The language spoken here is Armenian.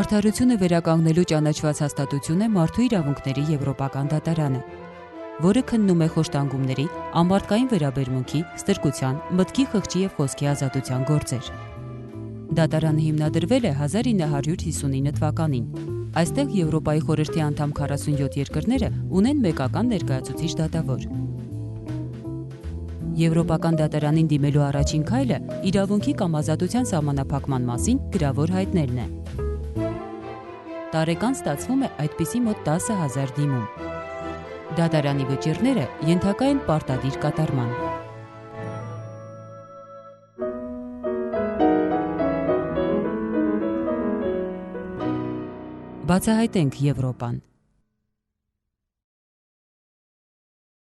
Արդարությունը վերականգնելու ճանաչված հաստատություն է Մարդու իրավունքների Եվրոպական դատարանը, որը քննում է խոշտանգումների, ամարտկային վերաբերմունքի, ստրկության, մտքի խղճի և խոսքի ազատության գործեր։ Դատարանը հիմնադրվել է 1959 թվականին։ Այստեղ Եվրոպայի խորհրդի անդամ 47 երկրները ունեն մեկական ներկայացուցիչ դատավոր։ Եվրոպական դատարանին դիմելու առաջին քայլը իրավունքի կամ ազատության սահմանափակման մասին գրավոր հայտնելն է։ Տարեկան ստացվում է այդպիսի մոտ 10,000 դիմում։ Դատարանի վճիռները ենթակա են պարտադիր կատարման։ Բացահայտենք Եվրոպան։